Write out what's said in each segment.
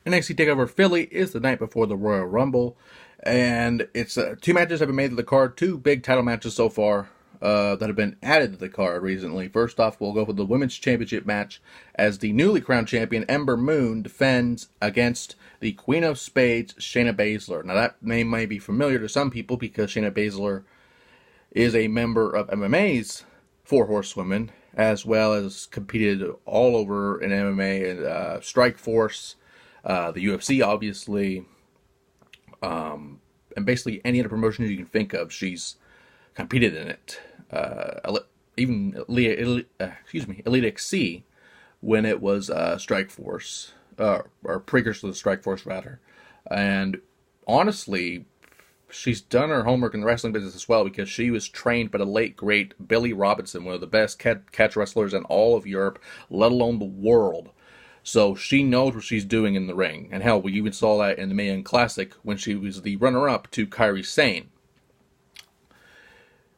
NXT Takeover Philly is the night before the Royal Rumble, and it's two matches have been made to the card. Two big title matches so far that have been added to the card recently. First off, we'll go for the Women's Championship match as the newly crowned champion Ember Moon defends against the Queen of Spades, Shayna Baszler. Now that name might be familiar to some people because Shayna Baszler is a member of MMA's Four Horsewomen, as well as competed all over in MMA and Strikeforce, the UFC, obviously, and basically any other promotion you can think of, she's competed in it. Even Elite XC, when it was Strikeforce, or precursor to the Strikeforce, rather. And honestly, she's done her homework in the wrestling business as well, because she was trained by the late, great Billy Robinson, one of the best catch wrestlers in all of Europe, let alone the world. So she knows what she's doing in the ring. And hell, we even saw that in the Mae Young Classic when she was the runner-up to Kairi Sane.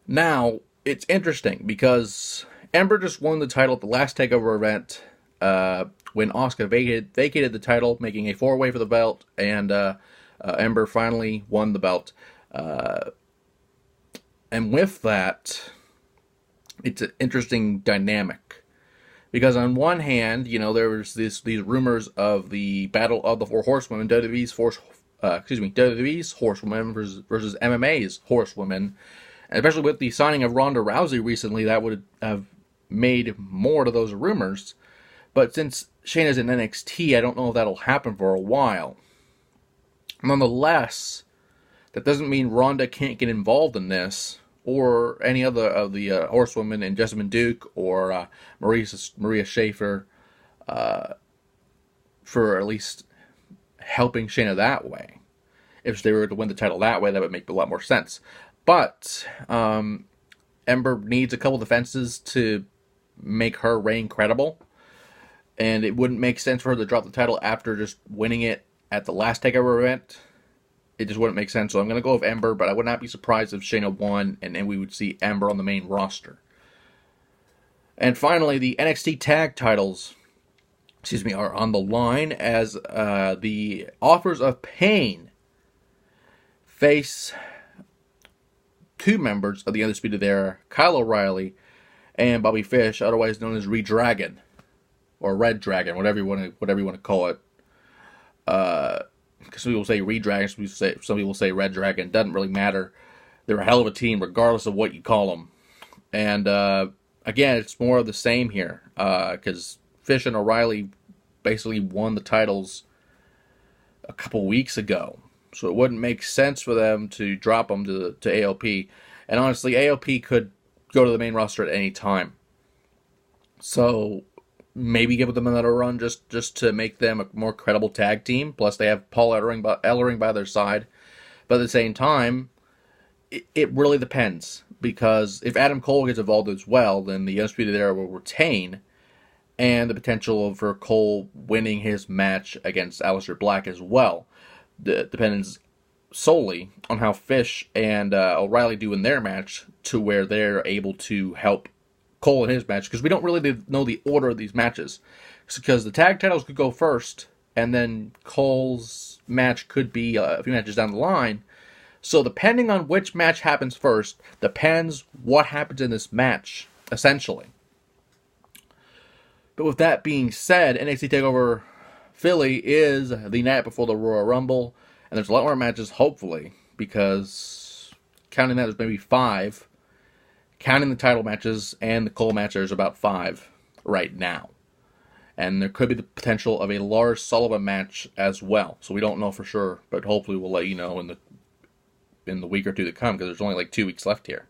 Now, it's interesting because Ember just won the title at the last TakeOver event when Asuka vacated the title, making a four-way for the belt, and Ember finally won the belt. And with that, it's an interesting dynamic. Because on one hand, you know, there was these rumors of the battle of the Four Horsewomen, WWE's Horsewomen versus MMA's Horsewomen. And especially with the signing of Ronda Rousey recently, that would have made more to those rumors. But since Shayna's in NXT, I don't know if that'll happen for a while. Nonetheless, that doesn't mean Ronda can't get involved in this, or any other of the horsewomen in Jessamine Duke or Maria Schaefer, for at least helping Shayna that way. If they were to win the title that way, that would make a lot more sense. But Ember needs a couple defenses to make her reign credible, and it wouldn't make sense for her to drop the title after just winning it at the last TakeOver event. It just wouldn't make sense. So I'm going to go with Ember, but I would not be surprised if Shayna won, and then we would see Ember on the main roster. And finally, the NXT tag titles, are on the line as the Authors of Pain face two members of the Undisputed Era, Kyle O'Reilly and Bobby Fish, otherwise known as Redragon, or Red Dragon, whatever you want to call it. Some people say Redragon, some people say Red Dragon. Doesn't really matter. They're a hell of a team, regardless of what you call them. And again, it's more of the same here, because Fish and O'Reilly basically won the titles a couple weeks ago, so it wouldn't make sense for them to drop them to AOP. And honestly, AOP could go to the main roster at any time. So maybe give them another run just to make them a more credible tag team. Plus, they have Paul Ellering by their side. But at the same time, it really depends. Because if Adam Cole gets involved as well, then the Undisputed Era will retain. And the potential for Cole winning his match against Aleister Black as well. Depends solely on how Fish and O'Reilly do in their match, to where they're able to help Cole in his match, because we don't really know the order of these matches, because the tag titles could go first, and then Cole's match could be a few matches down the line. So depending on which match happens first, depends what happens in this match, essentially. But with that being said, NXT TakeOver Philly is the night before the Royal Rumble, and there's a lot more matches, hopefully, because counting that, there's maybe 5. Counting the title matches and the Cole match, there's about 5 right now. And there could be the potential of a Lars Sullivan match as well. So we don't know for sure, but hopefully we'll let you know in the week or two to come, because there's only like 2 weeks left here.